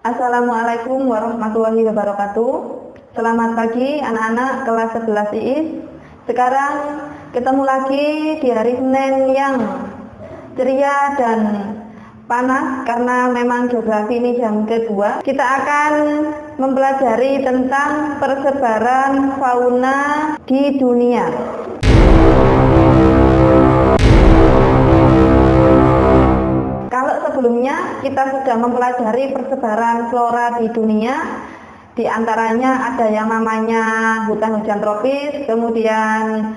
Assalamualaikum warahmatullahi wabarakatuh. Selamat pagi anak-anak kelas 11 IIS. Sekarang ketemu lagi di hari Senin yang ceria dan panas karena memang geografi ini jam kedua. Kita akan mempelajari tentang persebaran fauna di dunia. Kalau sebelumnya kita sudah mempelajari persebaran flora di dunia, di antaranya ada yang namanya hutan hujan tropis, kemudian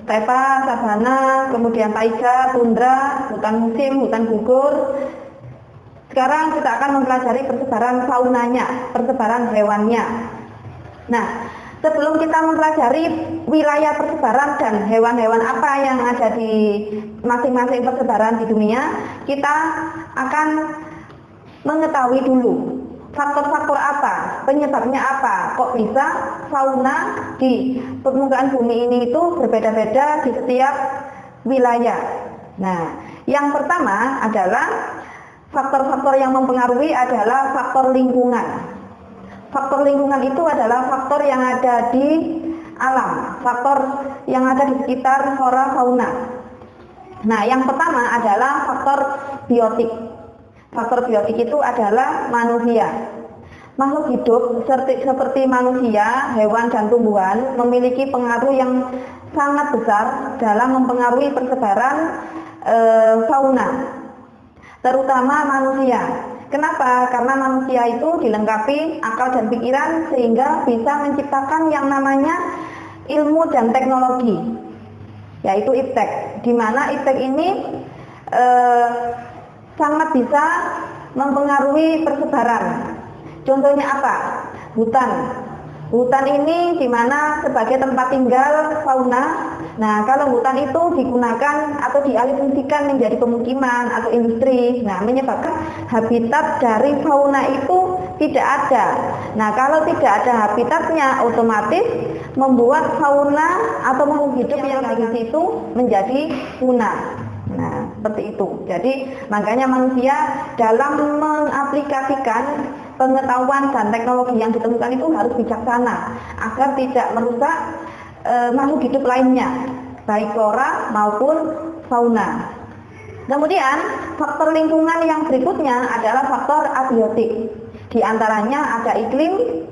stepa, sabana, kemudian taiga, tundra, hutan musim, hutan gugur. Sekarang kita akan mempelajari persebaran faunanya, persebaran hewannya. Nah, sebelum kita mempelajari wilayah persebaran dan hewan-hewan apa yang ada di masing-masing persebaran di dunia, kita akan mengetahui dulu faktor-faktor apa, penyebabnya apa, kok bisa fauna di permukaan bumi ini itu berbeda-beda di setiap wilayah. Nah, yang pertama adalah faktor-faktor yang mempengaruhi adalah faktor lingkungan. Faktor lingkungan itu adalah faktor yang ada di alam, faktor yang ada di sekitar flora fauna. Nah, yang pertama adalah faktor biotik. Faktor biotik itu adalah manusia. Makhluk hidup seperti manusia, hewan, dan tumbuhan memiliki pengaruh yang sangat besar dalam mempengaruhi persebaran fauna, terutama manusia. Kenapa? Karena manusia itu dilengkapi akal dan pikiran sehingga bisa menciptakan yang namanya ilmu dan teknologi, yaitu iptek, di mana iptek ini sangat bisa mempengaruhi persebaran. Contohnya apa? Hutan. Hutan ini di mana sebagai tempat tinggal fauna. Nah, kalau hutan itu digunakan atau dialihfungsikan menjadi pemukiman atau industri, nah menyebabkan habitat dari fauna itu tidak ada. Nah, kalau tidak ada habitatnya, otomatis membuat fauna atau makhluk hidup yang ada di situ menjadi punah. Nah, seperti itu. Jadi, makanya manusia dalam mengaplikasikan pengetahuan dan teknologi yang ditemukan itu harus bijaksana agar tidak merusak makhluk hidup lainnya, baik flora maupun fauna. Kemudian faktor lingkungan yang berikutnya adalah faktor abiotik. Di antaranya ada iklim,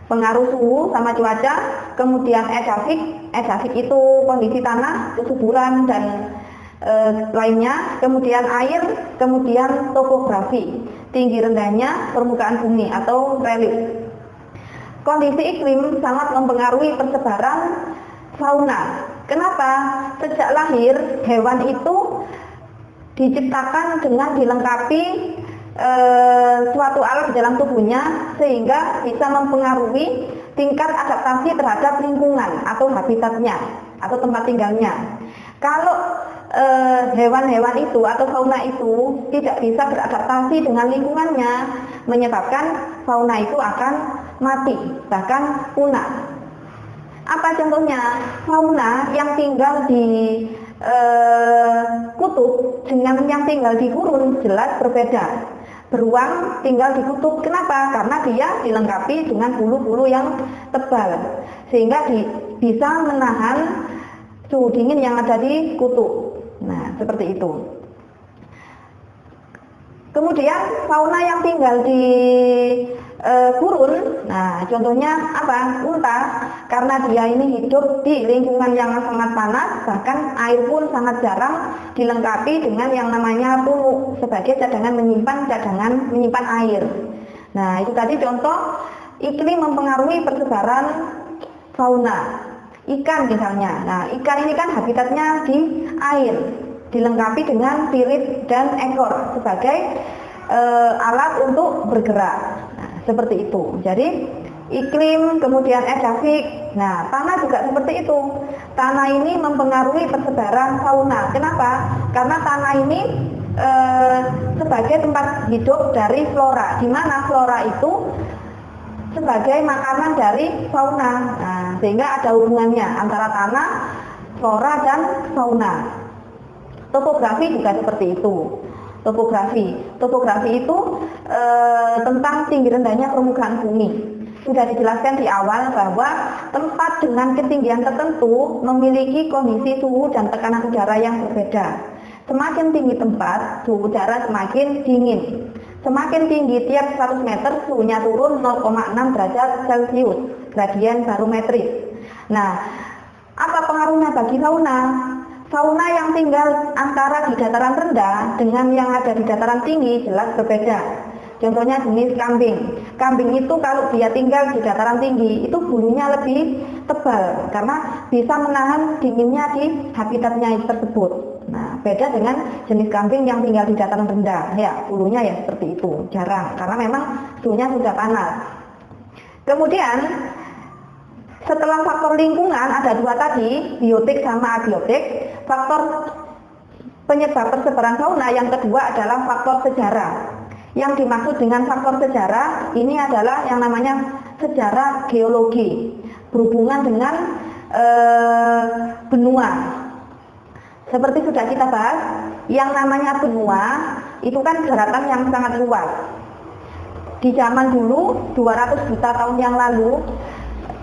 pengaruh suhu sama cuaca, kemudian edafik. Edafik itu kondisi tanah, kesuburan dan lainnya, kemudian air, kemudian topografi, tinggi rendahnya permukaan bumi atau relief. Kondisi iklim sangat mempengaruhi persebaran fauna. Kenapa? Sejak lahir hewan itu diciptakan dengan dilengkapi suatu alat di dalam tubuhnya sehingga bisa mempengaruhi tingkat adaptasi terhadap lingkungan atau habitatnya atau tempat tinggalnya. Kalau hewan-hewan itu atau fauna itu tidak bisa beradaptasi dengan lingkungannya, menyebabkan fauna itu akan mati, bahkan punah. Apa contohnya? Fauna yang tinggal di kutub dengan yang tinggal di gurun jelas berbeda. Beruang tinggal di kutub, kenapa? Karena dia dilengkapi dengan bulu-bulu yang tebal, sehingga bisa menahan suhu dingin yang ada di kutub. Nah, seperti itu. Kemudian fauna yang tinggal di gurun, nah contohnya apa? Unta, karena dia ini hidup di lingkungan yang sangat panas, bahkan air pun sangat jarang, dilengkapi dengan yang namanya punguk sebagai menyimpan air. Nah, itu tadi contoh iklim mempengaruhi persebaran fauna. Ikan misalnya, nah ikan ini kan habitatnya di air, dilengkapi dengan sirip dan ekor sebagai alat untuk bergerak. Nah, seperti itu. Jadi iklim, kemudian edafik. Nah, tanah juga seperti itu. Tanah ini mempengaruhi persebaran fauna. Kenapa? Karena tanah ini sebagai tempat hidup dari flora, di mana flora itu sebagai makanan dari fauna. Nah, sehingga ada hubungannya antara tanah, flora dan fauna. Topografi juga seperti itu. Topografi. Topografi itu tentang tinggi rendahnya permukaan bumi. Sudah dijelaskan di awal bahwa tempat dengan ketinggian tertentu memiliki kondisi suhu dan tekanan udara yang berbeda. Semakin tinggi tempat, suhu udara semakin dingin. Semakin tinggi tiap 100 meter, suhunya turun 0,6 derajat Celcius, gradien barometris. Nah, apa pengaruhnya bagi fauna? Fauna yang tinggal antara di dataran rendah dengan yang ada di dataran tinggi jelas berbeda. Contohnya jenis kambing. Kambing itu kalau dia tinggal di dataran tinggi, itu bulunya lebih tebal karena bisa menahan dinginnya di habitatnya tersebut. Nah, beda dengan jenis kambing yang tinggal di dataran rendah. Ya, bulunya ya seperti itu, jarang karena memang suhunya sudah panas. Kemudian setelah faktor lingkungan ada dua tadi, biotik sama abiotik. Faktor penyebab persebaran fauna yang kedua adalah faktor sejarah. Yang dimaksud dengan faktor sejarah ini adalah yang namanya sejarah geologi, berhubungan dengan benua. Seperti sudah kita bahas, yang namanya benua itu kan daratan yang sangat luas. Di zaman dulu 200 juta tahun yang lalu,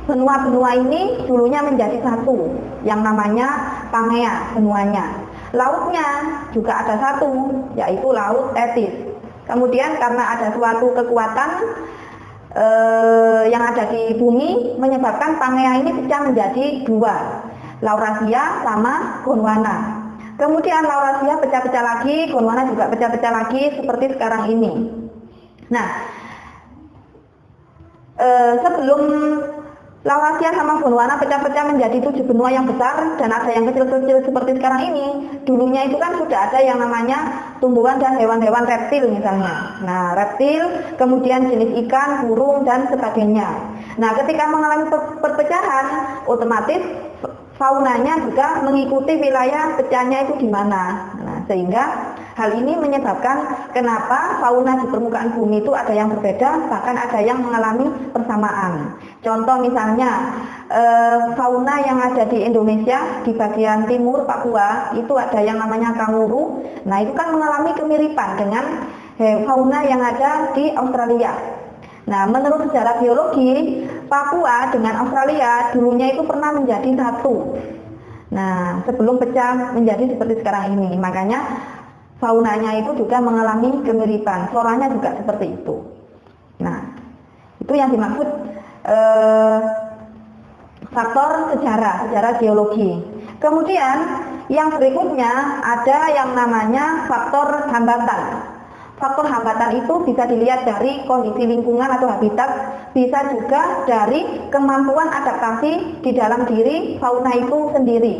benua-benua ini dulunya menjadi satu, yang namanya Pangea benuanya. Lautnya juga ada satu, yaitu Laut Tethys. Kemudian karena ada suatu kekuatan yang ada di bumi menyebabkan Pangea ini pecah menjadi dua, Laurasia sama Gondwana. Kemudian Laurasia pecah-pecah lagi, Gondwana juga pecah-pecah lagi seperti sekarang ini. Nah, sebelum Laurasia sama Gondwana pecah-pecah menjadi 7 benua yang besar dan ada yang kecil-kecil seperti sekarang ini. Dulunya itu kan sudah ada yang namanya tumbuhan dan hewan-hewan reptil misalnya. Nah, reptil, kemudian jenis ikan, burung, dan sebagainya. Nah, ketika mengalami perpecahan, otomatis faunanya juga mengikuti wilayah pecahnya itu di mana. Nah, sehingga hal ini menyebabkan kenapa fauna di permukaan bumi itu ada yang berbeda, bahkan ada yang mengalami persamaan. Contoh misalnya fauna yang ada di Indonesia di bagian timur Papua itu ada yang namanya kanguru. Nah, itu kan mengalami kemiripan dengan fauna yang ada di Australia. Nah, menurut sejarah biologi, Papua dengan Australia dulunya itu pernah menjadi satu. Nah, sebelum pecah menjadi seperti sekarang ini. Makanya faunanya itu juga mengalami kemiripan, floranya juga seperti itu. Nah, itu yang dimaksud faktor sejarah geologi. Kemudian yang berikutnya ada yang namanya faktor hambatan. Faktor hambatan itu bisa dilihat dari kondisi lingkungan atau habitat, bisa juga dari kemampuan adaptasi di dalam diri fauna itu sendiri.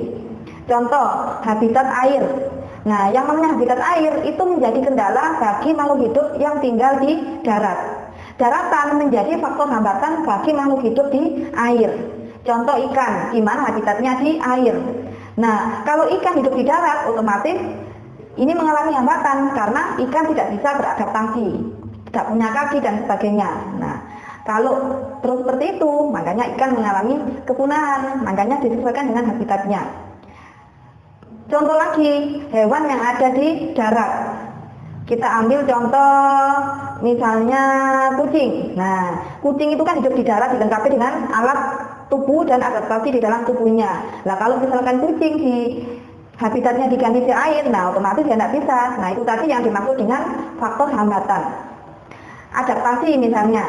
Contoh, habitat air. Nah, yang namanya habitat air itu menjadi kendala bagi makhluk hidup yang tinggal di darat. Daratan menjadi faktor hambatan bagi makhluk hidup di air. Contoh ikan, di mana habitatnya di air. Nah, kalau ikan hidup di darat, otomatis ini mengalami hambatan karena ikan tidak bisa beradaptasi, tidak punya kaki dan sebagainya. Nah, kalau terus seperti itu, makanya ikan mengalami kepunahan, makanya disesuaikan dengan habitatnya. Contoh lagi, hewan yang ada di darat. Kita ambil contoh misalnya kucing. Nah, kucing itu kan hidup di darat dilengkapi dengan alat tubuh dan adaptasi di dalam tubuhnya. Nah, kalau misalkan kucing di habitatnya diganti di air, nah otomatis ya tidak bisa. Nah, itu tadi yang dimaksud dengan faktor hambatan. Adaptasi misalnya,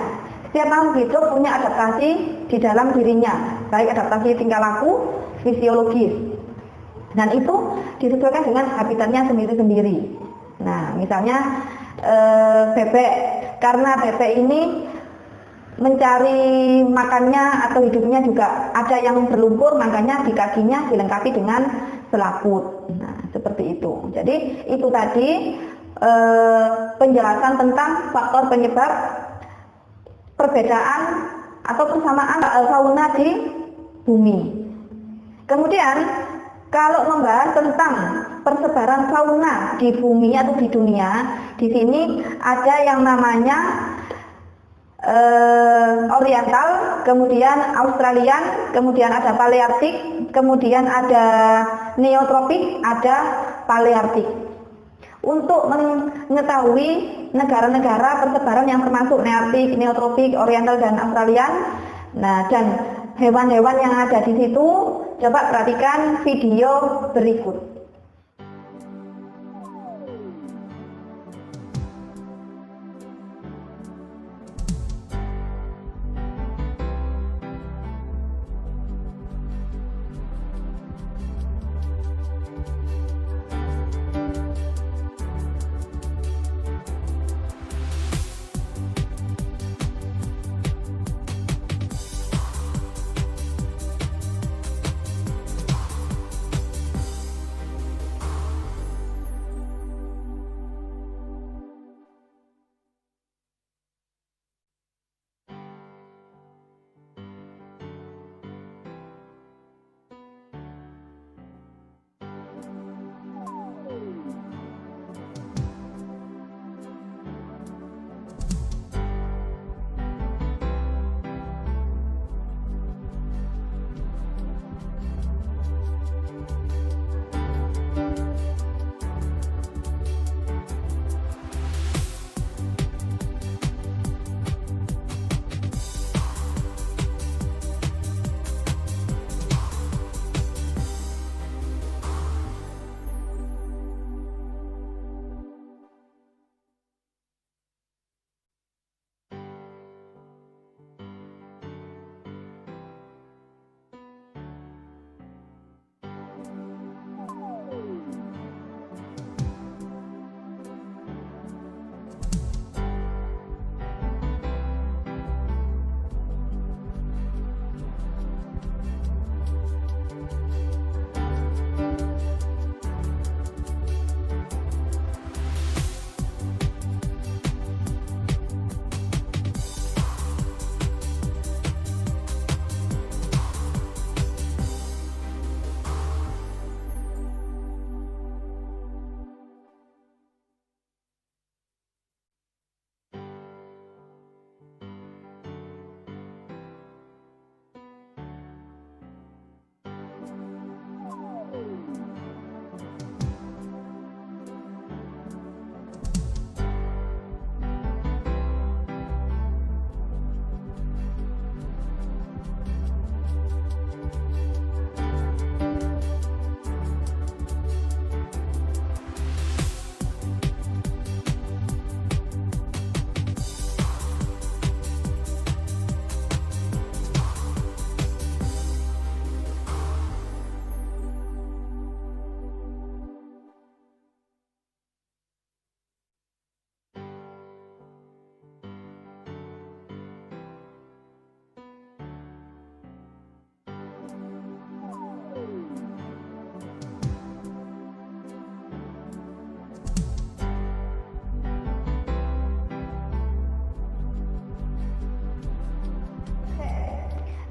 setiap makhluk hidup punya adaptasi di dalam dirinya, baik adaptasi tingkah laku, fisiologis. Dan itu disesuaikan dengan habitatnya sendiri-sendiri. Nah, misalnya bebek, karena bebek ini mencari makannya atau hidupnya juga ada yang berlumpur, makanya di kakinya dilengkapi dengan selaput. Nah, seperti itu. Jadi itu tadi penjelasan tentang faktor penyebab perbedaan atau persamaan fauna di bumi. Kemudian kalau membahas tentang persebaran fauna di bumi atau di dunia, di sini ada yang namanya oriental, kemudian Australian, kemudian ada paleartik, kemudian ada neotropik, ada paleartik. untuk mengetahui negara-negara persebaran yang termasuk nearktik, neotropik, oriental, dan Australian. Nah, dan hewan-hewan yang ada di situ, coba perhatikan video berikut.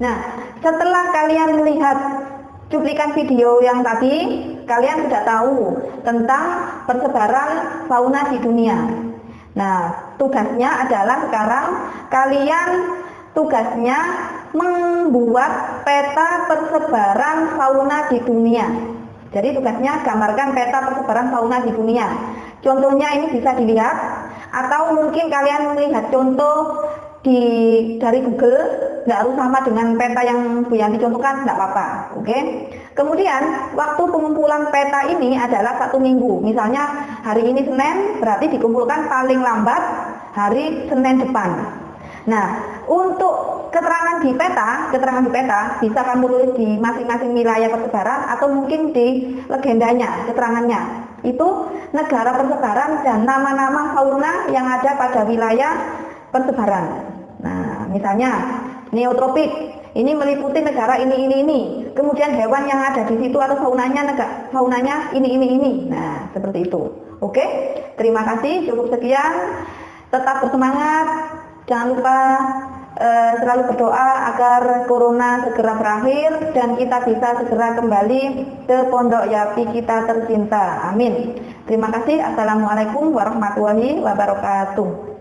Nah, setelah kalian melihat cuplikan video yang tadi, kalian sudah tahu tentang persebaran fauna di dunia. Nah, tugasnya adalah sekarang kalian tugasnya membuat peta persebaran fauna di dunia. Jadi tugasnya gambarkan peta persebaran fauna di dunia. Contohnya ini bisa dilihat, atau mungkin kalian melihat contoh dari Google, nggak harus sama dengan peta yang Bu Yanti contohkan, nggak apa-apa, oke? Kemudian waktu pengumpulan peta ini adalah 1 minggu. Misalnya hari ini Senin, berarti dikumpulkan paling lambat hari Senin depan. Nah, untuk keterangan di peta bisa kamu tulis di masing-masing wilayah persebaran atau mungkin di legendanya, keterangannya. Itu negara persebaran dan nama-nama fauna yang ada pada wilayah persebaran. Nah, misalnya neotropik ini meliputi negara ini. Kemudian hewan yang ada di situ atau faunanya ini. Nah, seperti itu. Oke, terima kasih. Cukup sekian. Tetap bersemangat. Jangan lupa selalu berdoa agar corona segera berakhir dan kita bisa segera kembali ke Pondok Yapi kita tercinta. Amin. Terima kasih. Assalamualaikum warahmatullahi wabarakatuh.